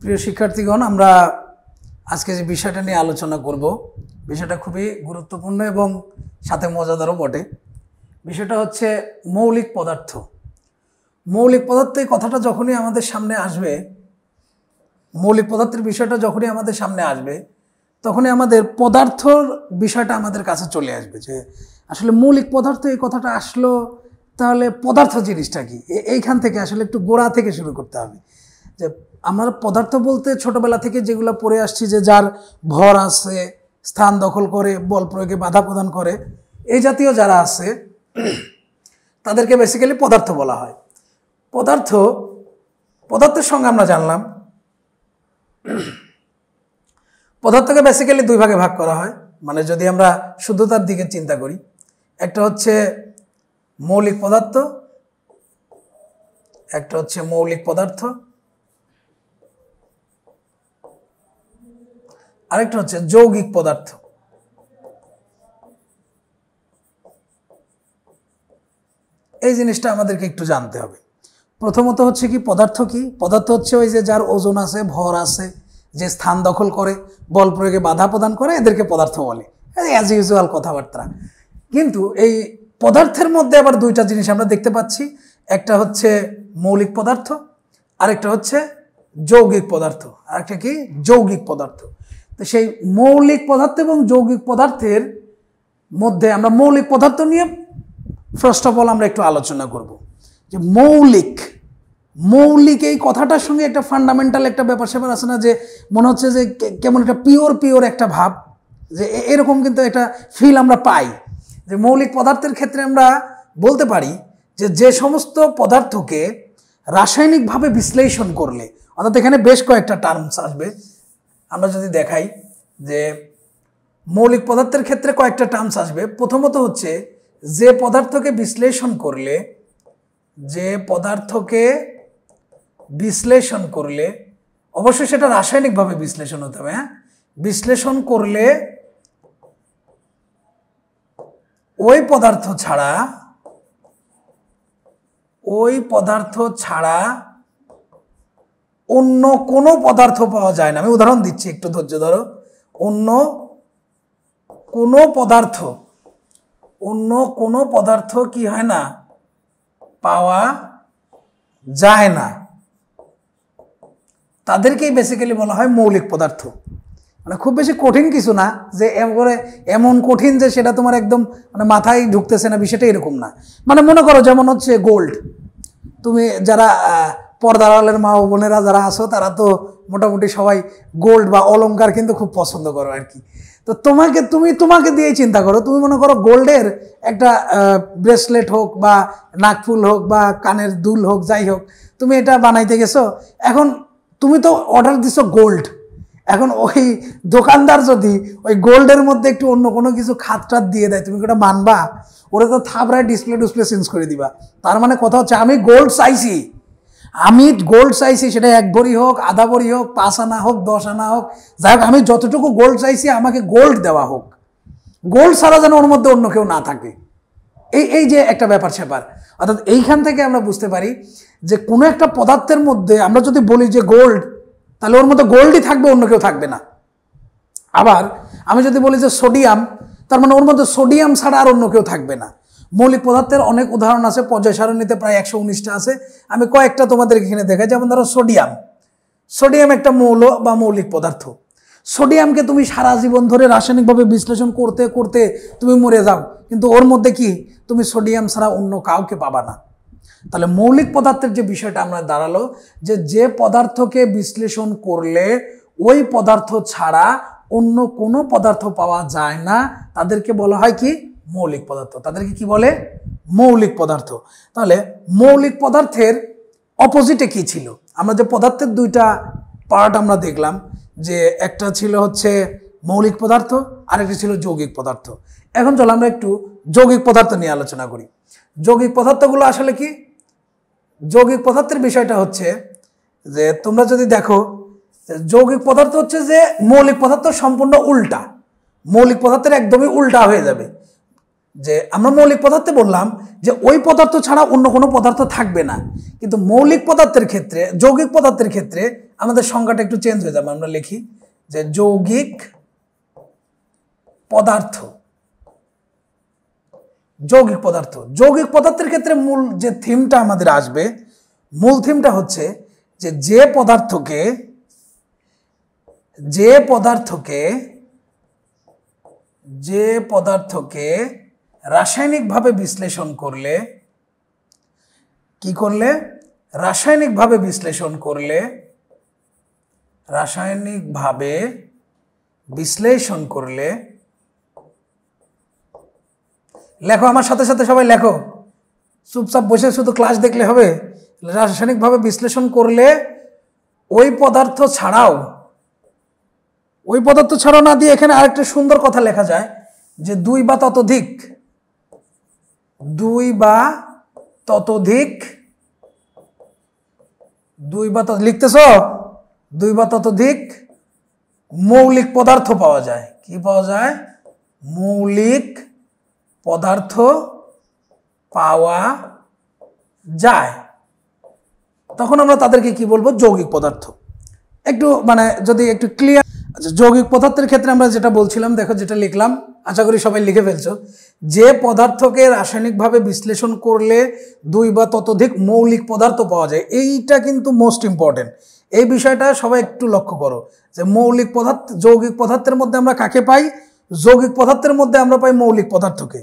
প্রিয় শিক্ষার্থীগণ, আমরা আজকে যে বিষয়টা নিয়ে আলোচনা করব বিষয়টা খুবই গুরুত্বপূর্ণ এবং সাথে মজাদারও বটে। বিষয়টা হচ্ছে মৌলিক পদার্থ। মৌলিক পদার্থের কথাটা যখনই আমাদের সামনে আসবে, মৌলিক পদার্থের বিষয়টা যখনই আমাদের সামনে আসবে, তখনই আমাদের পদার্থর বিষয়টা আমাদের কাছে চলে আসবে যে আসলে মৌলিক পদার্থ এই কথাটা আসলো, তাহলে পদার্থ জিনিসটা কি। এইখান থেকে আসলে একটু গোড়া থেকে শুরু করতে হবে। যে আমরা পদার্থ বলতে ছোটবেলা থেকে যেগুলো পড়ে আসছি, যে যার ভর আছে, স্থান দখল করে, বল প্রয়োগে বাধা প্রদান করে, এই জাতীয় যারা আছে তাদেরকে বেসিক্যালি পদার্থ বলা হয়। পদার্থের সঙ্গে আমরা জানলাম পদার্থকে বেসিক্যালি দুই ভাগে ভাগ করা হয়। মানে যদি আমরা শুদ্ধতার দিকে চিন্তা করি, একটা হচ্ছে মৌলিক পদার্থ, একটা হচ্ছে মৌলিক পদার্থ, আরেকটা হচ্ছে যৌগিক পদার্থ। এই জিনিসটা আমাদেরকে একটু জানতে হবে। প্রথমত হচ্ছে কি পদার্থ কি? পদার্থ হচ্ছে ওই যে যার ওজন আছে, ভর আছে, যে স্থান দখল করে, বল প্রয়োগে বাধা প্রদান করে, এদেরকে পদার্থ বলে। অ্যাজ ইউজুয়াল কথাবার্তা। কিন্তু এই পদার্থের মধ্যে আবার দুইটা জিনিস আমরা দেখতে পাচ্ছি। একটা হচ্ছে মৌলিক পদার্থ, আরেকটা হচ্ছে যৌগিক পদার্থ। আরেকটা কি? যৌগিক পদার্থ। তো সেই মৌলিক পদার্থ এবং যৌগিক পদার্থের মধ্যে আমরা মৌলিক পদার্থ নিয়ে ফার্স্ট অফ অল আমরা একটু আলোচনা করব। যে মৌলিক এই কথাটার সঙ্গে একটা ফান্ডামেন্টাল একটা ব্যাপার স্যাপার আছে না, যে মনে হচ্ছে যে কেমন একটা পিওর একটা ভাব, যে এরকম কিন্তু একটা ফিল আমরা পাই। যে মৌলিক পদার্থের ক্ষেত্রে আমরা বলতে পারি যে সমস্ত পদার্থকে রাসায়নিকভাবে বিশ্লেষণ করলে, অর্থাৎ এখানে বেশ কয়েকটা টার্মস আসবে। আমরা যদি দেখাই যে মৌলিক পদার্থের ক্ষেত্রে কয়েকটা টার্মস আসবে। প্রথমত হচ্ছে যে পদার্থকে বিশ্লেষণ করলে অবশ্যই সেটা রাসায়নিকভাবে বিশ্লেষণ হতে হবে। বিশ্লেষণ করলে ওই পদার্থ ছাড়া অন্য কোনো পদার্থ পাওয়া যায় না। আমি উদাহরণ দিচ্ছি, একটু ধৈর্য ধরো। অন্য কোনো পদার্থ কি হয় না? পাওয়া যায় না। তাদেরকেই বেসিক্যালি বলা হয় মৌলিক পদার্থ। মানে খুব বেশি কঠিন কিছু না, যে এমন কঠিন যে সেটা তোমার একদম মানে মাথায় ঢুকতেছে না, বিষয়টা এরকম না। মানে মনে করো যেমন হচ্ছে গোল্ড। তুমি যারা পর্দার আড়ালের মা ও বোনেরা যারা আছো, তারা তো মোটামুটি সবাই গোল্ড বা অলংকার কিন্তু খুব পছন্দ করো আর কি। তো তোমাকে দিয়েই চিন্তা করো। তুমি মনে করো গোল্ডের একটা ব্রেসলেট হোক বা নাকফুল হোক বা কানের দুল হোক, যাই হোক, তুমি এটা বানাইতে গেছো। এখন তুমি তো অর্ডার দিছো গোল্ড। এখন ওই দোকানদার যদি ওই গোল্ডের মধ্যে একটু অন্য কোনো কিছু খাত দিয়ে দেয়, তুমি ওটা মানবা? ওরা তো থাবড়ায় ডিসপ্লে চেঞ্জ করে দিবা। তার মানে কথা হচ্ছে আমি গোল্ড চাইছি, সেটা 1 ভরি হোক, আধা ভরি হোক, 5 আনা হোক, 10 আনা হোক, যাই হোক, আমি যতটুকু গোল্ড চাইছি আমাকে গোল্ড দেওয়া হোক। গোল্ড ছাড়া যেন ওর মধ্যে অন্য কেউ না থাকে। এই যে একটা ব্যাপার স্যাপার। অর্থাৎ এইখান থেকে আমরা বুঝতে পারি যে কোনো একটা পদার্থের মধ্যে আমরা যদি বলি যে গোল্ড, তাহলে ওর মধ্যে গোল্ডই থাকবে, অন্য কেউ থাকবে না। আবার আমি যদি বলি যে সোডিয়াম, তার মানে ওর মধ্যে সোডিয়াম ছাড়া আর অন্য কেউ থাকবে না। মৌলিক পদার্থের অনেক উদাহরণ আছে, পর্যায় সারণীতে প্রায় 119টা আছে। আমি কয়েকটা তোমাদের এখানে দেখাই। যেমন ধরো সোডিয়াম একটা মৌল বা মৌলিক পদার্থ। সোডিয়ামকে তুমি সারা জীবন ধরে রাসায়নিকভাবে বিশ্লেষণ করতে করতে তুমি মরে যাও, কিন্তু ওর মধ্যে কি তুমি সোডিয়াম ছাড়া অন্য কাউকে পাবা না। তাহলে মৌলিক পদার্থের যে বিষয়টা আমরা দাঁড়ালো, যে পদার্থকে বিশ্লেষণ করলে ওই পদার্থ ছাড়া অন্য কোনো পদার্থ পাওয়া যায় না, তাদেরকে বলা হয় কি? মৌলিক পদার্থ। তাদেরকে কি বলে? মৌলিক পদার্থ। তাহলে মৌলিক পদার্থের অপোজিটে কি ছিল? আমরা যে পদার্থের দুইটা পার্ট আমরা দেখলাম, যে একটা ছিল হচ্ছে মৌলিক পদার্থ, আরেকটা ছিল যৌগিক পদার্থ। এখন চলো আমরা একটু যৌগিক পদার্থ নিয়ে আলোচনা করি। যৌগিক পদার্থগুলো আসলে কি? যৌগিক পদার্থের বিষয়টা হচ্ছে যে তোমরা যদি দেখো, যৌগিক পদার্থ হচ্ছে যে মৌলিক পদার্থ সম্পূর্ণ উল্টা, মৌলিক পদার্থের একদমই উল্টা হয়ে যাবে। যে আমরা মৌলিক পদার্থে বললাম যে ওই পদার্থ ছাড়া অন্য কোনো পদার্থ থাকবে না, কিন্তু মৌলিক পদার্থের ক্ষেত্রে, যৌগিক পদার্থের ক্ষেত্রে আমাদের সংজ্ঞাটা একটু চেঞ্জ হয়ে যাবে, আমরা লিখি যে যৌগিক পদার্থ। যৌগিক পদার্থ, যৌগিক পদার্থের ক্ষেত্রে মূল যে থিমটা আমাদের আসবে, মূল থিমটা হচ্ছে যে যে পদার্থকে রাসায়নিকভাবে বিশ্লেষণ করলে কি করলে রাসায়নিকভাবে বিশ্লেষণ করলে লেখো আমার সাথে সাথে, সবাই লেখো, চুপচাপ বসে শুধু ক্লাস দেখলে হবে। রাসায়নিকভাবে বিশ্লেষণ করলে ওই পদার্থ ছাড়াও না দিয়ে এখানে আরেকটা সুন্দর কথা লেখা যায় যে দুই বা ততোধিক মৌলিক পদার্থ পাওয়া যায়। কি পাওয়া যায়? মৌলিক পদার্থ পাওয়া যায়। তখন আমরা তাদেরকে কি বলবো? যৌগিক পদার্থ। একটু মানে যদি একটু ক্লিয়ার। আচ্ছা, যৌগিক পদার্থের ক্ষেত্রে আমরা যেটা বলছিলাম, দেখো যেটা লিখলাম, আশা করি সবাই লিখে ফেলছো, যে পদার্থকে রাসায়নিকভাবে বিশ্লেষণ করলে দুই বা ততোধিক মৌলিক পদার্থ পাওয়া যায়। এইটা কিন্তু মোস্ট ইম্পর্টেন্ট। এই বিষয়টা সবাই একটু লক্ষ্য করো যে মৌলিক পদার্থ, যৌগিক পদার্থের মধ্যে আমরা কাকে পাই? যৌগিক পদার্থের মধ্যে আমরা পাই মৌলিক পদার্থকে।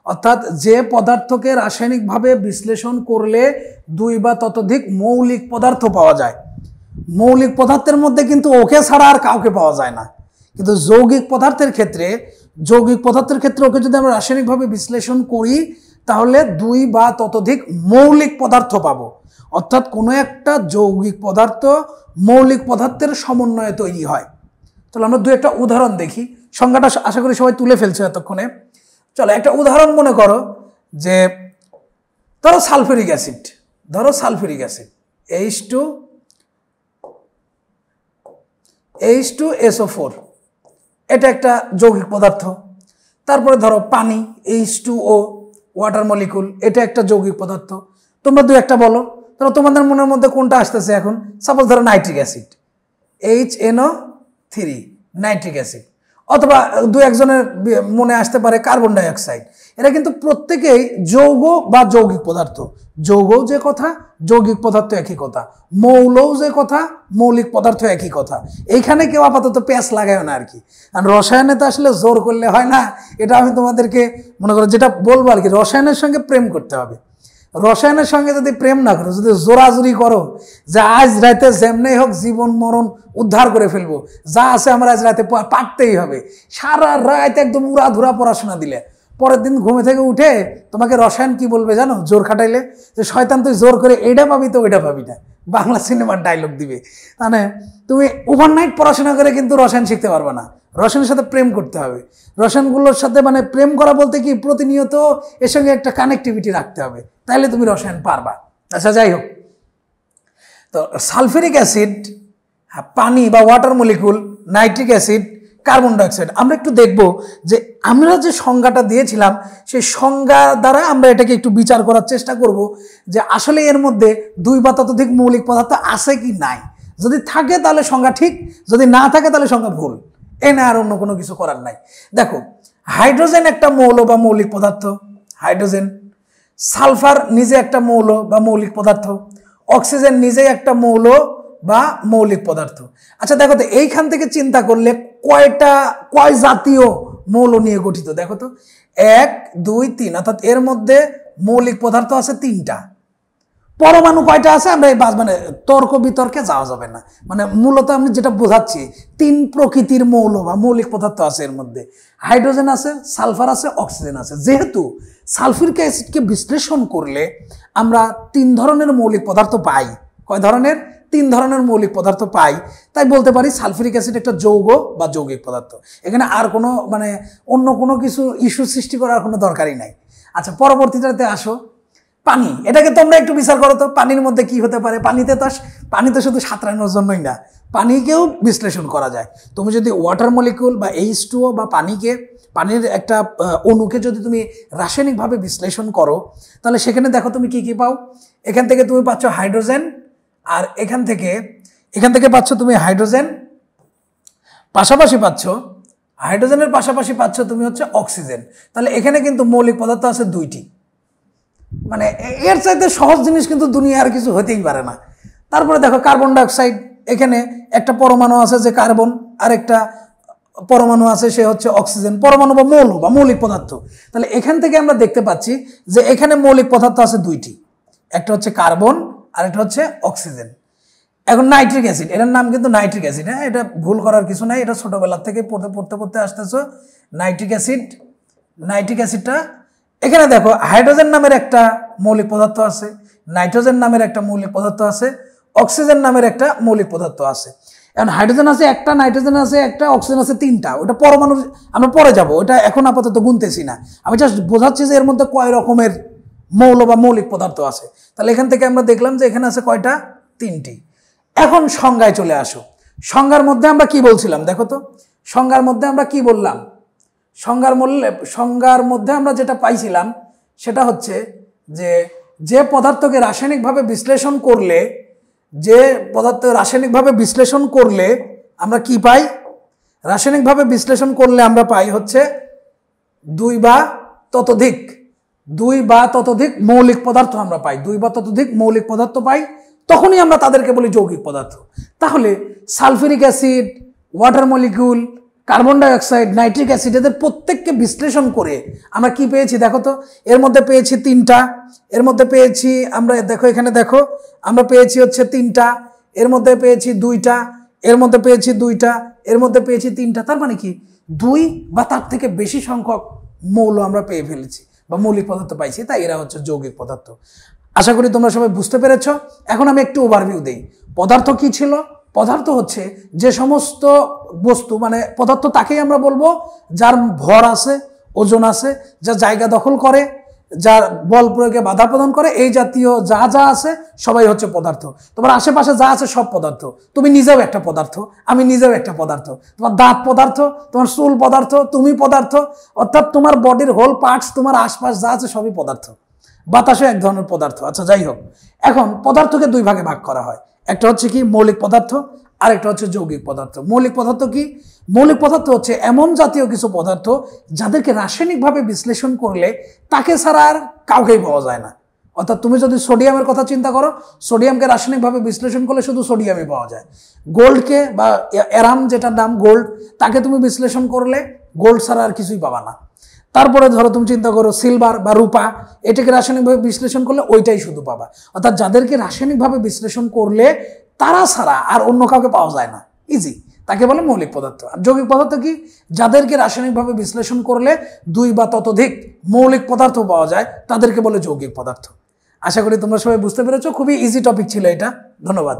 অর্থাৎ যে পদার্থকে রাসায়নিকভাবে বিশ্লেষণ করলে দুই বা ততোধিক মৌলিক পদার্থ পাওয়া যায়। মৌলিক পদার্থের মধ্যে কিন্তু ওকে ছাড়া আর কাউকে পাওয়া যায় না। কিন্তু যৌগিক পদার্থের ক্ষেত্রে ওকে যদি আমরা রাসায়নিকভাবে বিশ্লেষণ করি তাহলে দুই বা ততোধিক মৌলিক পদার্থ পাবো। অর্থাৎ কোনো একটা যৌগিক পদার্থ মৌলিক পদার্থের সমন্বয়ে তৈরি হয়। চলো আমরা দু একটা উদাহরণ দেখি। সংজ্ঞাটা আশা করি সবাই তুলে ফেলছে এতক্ষণে। চলো একটা উদাহরণ মনে করো যে ধরো সালফিউরিক অ্যাসিড, H2SO4, এটা একটা যৌগিক পদার্থ। তারপরে ধরো পানি, H2O, ওয়াটার মলিকুল, এটা একটা যৌগিক পদার্থ। তোমরা দু একটা বলো, ধরো তোমাদের মনের মধ্যে কোনটা আসতেছে এখন? সাপোজ ধরো nitric acid, HNO3, nitric acid. অথবা দু একজনের মনে আসতে পারে কার্বন ডাইঅক্সাইড। এরা কিন্তু প্রত্যেকেই যৌগ বা যৌগিক পদার্থ। যৌগও যে কথা, যৌগিক পদার্থ একই কথা। মৌলও যে কথা, মৌলিক পদার্থ একই কথা। এইখানে কেউ আপাতত প্যাঁচ লাগায় না আর কি। আর রসায়নে তো আসলে জোর করলে হয় না। এটা আমি তোমাদেরকে মনে করো যেটা বলবো আর কি, রসায়নের সঙ্গে প্রেম করতে হবে। রসায়নের সঙ্গে যদি প্রেম না করো, যদি জোরাজুরি করো যে আজ রাতে যেমনি হোক জীবন মরণ উদ্ধার করে ফেলবো, যা আছে আমরা আজ রাতে পারতেই হবে, সারা রাত একদম উড়াধুরা পড়াশোনা দিলে পরের দিন ঘুমে থেকে উঠে তোমাকে রসায়ন কি বলবে জানো? জোর খাটাইলে যে শয়তান তুই জোর করে এইটা পাবি তো ওইটা পাবি না, বাংলা সিনেমার ডায়লগ দিবে। মানে তুমি ওভারনাইট পড়াশোনা করে কিন্তু রসায়ন শিখতে পারবে না। রসায়নের সাথে প্রেম করতে হবে। রসায়নগুলোর সাথে মানে প্রেম করা বলতে কি, প্রতিনিয়ত এর সঙ্গে একটা কানেক্টিভিটি রাখতে হবে, তাইলে তুমি রসায়ন পারবা। আচ্ছা যাই হোক, তো সালফিউরিক অ্যাসিড, পানি বা water molecule, nitric acid, carbon dioxide, আমরা একটু দেখব যে আমরা যে সংজ্ঞাটা দিয়েছিলাম সেই সংজ্ঞা দ্বারা আমরা এটাকে একটু বিচার করার চেষ্টা করব যে আসলে এর মধ্যে দুই বা ততোধিক মৌলিক পদার্থ আছে কি নাই। যদি থাকে তাহলে সংজ্ঞা ঠিক, যদি না থাকে তাহলে সংজ্ঞা ভুল। এনে আর অন্য কোনো কিছু করার নাই। দেখো, হাইড্রোজেন একটা মৌল বা মৌলিক পদার্থ, হাইড্রোজেন। সালফার নিজে একটা মৌল বা মৌলিক পদার্থ। অক্সিজেন নিজে একটা মৌল বা মৌলিক পদার্থ। আচ্ছা দেখো তো, এইখান থেকে চিন্তা করলে কয় জাতীয় মৌল নিয়ে গঠিত? দেখো তো, 1, 2, 3, অর্থাৎ এর মধ্যে মৌলিক পদার্থ আছে 3টা। পরমাণু কয়টা আছে আমরা এই মানে তর্ক বিতর্কে যাওয়া যাবে না। মানে মূলত আমি যেটা বোঝাচ্ছি, 3 প্রকৃতির মৌল বা মৌলিক পদার্থ আছে এর মধ্যে। হাইড্রোজেন আছে, সালফার আছে, অক্সিজেন আছে। যেহেতু সালফিউরিক অ্যাসিডকে বিশ্লেষণ করলে আমরা 3 ধরনের মৌলিক পদার্থ পাই। কয় ধরনের? 3 ধরনের মৌলিক পদার্থ পাই। তাই বলতে পারি সালফিউরিক অ্যাসিড একটা যৌগ বা যৌগিক পদার্থ। এখানে আর কোনো মানে অন্য কোনো কিছু ইস্যু সৃষ্টি করার কোনো দরকারই নাই। আচ্ছা পরবর্তীটাতে আসো, পানি। এটাকে তোমরা একটু বিচার করো তো, পানির মধ্যে কি হতে পারে? পানিতে শুধু সাঁতরানোর জন্যই না, পানিকেও বিশ্লেষণ করা যায়। তুমি যদি ওয়াটার মলিকুল বা H2O বা পানির একটা অণুকে যদি তুমি রাসায়নিকভাবে বিশ্লেষণ করো তাহলে সেখানে দেখো তুমি কি কি পাও। এখান থেকে তুমি পাচ্ছ হাইড্রোজেন, আর এখান থেকে এখান থেকে পাচ্ছ তুমি হাইড্রোজেন, পাশাপাশি পাচ্ছ হাইড্রোজেনের পাশাপাশি পাচ্ছ তুমি হচ্ছে অক্সিজেন। তাহলে এখানে কিন্তু মৌলিক পদার্থ আছে দুইটি। মানে এর চাইতে সহজ জিনিস কিন্তু দুনিয়া আর কিছু হতেই পারে না। তারপরে দেখো কার্বন ডাইঅক্সাইড, এখানে একটা পরমাণু আছে যে কার্বন, আর একটা পরমাণু আছে সে হচ্ছে অক্সিজেন, পরমাণু বা মৌল বা মৌলিক পদার্থ। তাহলে এখান থেকে আমরা দেখতে পাচ্ছি যে এখানে মৌলিক পদার্থ আছে দুইটি, একটা হচ্ছে কার্বন আর একটা হচ্ছে অক্সিজেন। এখন নাইট্রিক অ্যাসিড, এটার নাম কিন্তু নাইট্রিক অ্যাসিড, হ্যাঁ, এটা ভুল করার কিছু নাই, এটা ছোটবেলার থেকে পড়তে আসতেছো। নাইট্রিক অ্যাসিড, নাইট্রিক অ্যাসিডটা এখানে দেখো হাইড্রোজেন নামের একটা মৌলিক পদার্থ আছে, নাইট্রোজেন নামের একটা মৌলিক পদার্থ আছে, অক্সিজেন নামের একটা মৌলিক পদার্থ আছে। এখন হাইড্রোজেন আছে একটা, নাইট্রোজেন আছে একটা, অক্সিজেন আছে তিনটা। ওটা পরমাণু আমরা পরে যাব, ওটা এখন আপাতত গুনতেছি না, আমি জাস্ট বোঝাচ্ছি যে এর মধ্যে কয় রকমের মৌল বা মৌলিক পদার্থ আছে। তাহলে এখান থেকে আমরা দেখলাম যে এখানে আছে কয়টা, তিনটি। এখন সংজ্ঞায় চলে আসো। সংজ্ঞার মধ্যে আমরা কি বলছিলাম দেখো তো, সংজ্ঞার মধ্যে আমরা কি বললাম? সংজ্ঞার মধ্যে আমরা যেটা পাইছিলাম সেটা হচ্ছে যে পদার্থকে রাসায়নিকভাবে বিশ্লেষণ করলে, যে পদার্থ রাসায়নিকভাবে বিশ্লেষণ করলে আমরা কি পাই? রাসায়নিকভাবে বিশ্লেষণ করলে আমরা পাই হচ্ছে দুই বা ততোধিক মৌলিক পদার্থ আমরা পাই, দুই বা ততোধিক মৌলিক পদার্থ পাই, তখনই আমরা তাদেরকে বলি যৌগিক পদার্থ। তাহলে sulphuric acid, water molecule, carbon dioxide, nitric acid, এদের প্রত্যেককে বিশ্লেষণ করে আমরা কি পেয়েছি দেখো তো? এর মধ্যে পেয়েছি তিনটা, এর মধ্যে পেয়েছি আমরা, দেখো এখানে দেখো, আমরা পেয়েছি হচ্ছে তিনটা, এর মধ্যে পেয়েছি দুইটা, এর মধ্যে পেয়েছি দুইটা, এর মধ্যে পেয়েছি তিনটা। তার মানে কি দুই বা তার থেকে বেশি সংখ্যক মৌল আমরা পেয়ে ফেলেছি বা মৌলিক পদার্থ পাইছি, তাই এরা হচ্ছে যৌগিক পদার্থ। আশা করি তোমরা সবাই বুঝতে পেরেছ। এখন আমি একটু ওভারভিউ দেই। পদার্থ কি ছিল? পদার্থ হচ্ছে যে সমস্ত বস্তু, মানে পদার্থ তাকেই আমরা বলবো যার ভর আছে, ওজন আছে, যা জায়গা দখল করে, যার বল প্রয়োগে বাধা প্রদান করে, এই জাতীয় যা যা আছে সবাই হচ্ছে পদার্থ। তোমার আশেপাশে যা আছে সব পদার্থ। তুমি নিজেও একটা পদার্থ, আমি নিজেও একটা পদার্থ। তোমার দাঁত পদার্থ, তোমার চুল পদার্থ, তুমি পদার্থ, অর্থাৎ তোমার বডির হোল পার্টস, তোমার আশপাশ যা আছে সবই পদার্থ। বাতাসও এক ধরনের পদার্থ। আচ্ছা, যাই হোক, এখন পদার্থকে দুই ভাগে ভাগ করা হয়। একটা হচ্ছে কি মৌলিক পদার্থ, আর একটা হচ্ছে যৌগিক পদার্থ। মৌলিক পদার্থ কি? মৌলিক পদার্থ হচ্ছে এমন জাতীয় কিছু পদার্থ যাদেরকে রাসায়নিকভাবে বিশ্লেষণ করলে তাকে ছাড়া আর কাউকেই পাওয়া যায় না। অর্থাৎ তুমি যদি সোডিয়ামের কথা চিন্তা করো, সোডিয়ামকে রাসায়নিকভাবে বিশ্লেষণ করলে শুধু সোডিয়ামই পাওয়া যায়। গোল্ডকে বা এরাম, যেটার নাম গোল্ড, তাকে তুমি বিশ্লেষণ করলে গোল্ড ছাড়া আর কিছুই পাবা না। তারপরে ধরো তুমি চিন্তা করো সিলভার বা রূপা, এটাকে রাসায়নিকভাবে বিশ্লেষণ করলে ওইটাই শুধু পাবা। অর্থাৎ যাদেরকে রাসায়নিকভাবে বিশ্লেষণ করলে তারা ছাড়া আর অন্য কাউকে পাওয়া যায় না, ইজি, তাকে বলে মৌলিক পদার্থ। আর যৌগিক পদার্থ কি? যাদেরকে রাসায়নিকভাবে বিশ্লেষণ করলে দুই বা ততোধিক মৌলিক পদার্থ পাওয়া যায়, তাদেরকে বলে যৌগিক পদার্থ। আশা করি তোমরা সবাই বুঝতে পেরেছো। খুবই ইজি টপিক ছিল এটা। ধন্যবাদ।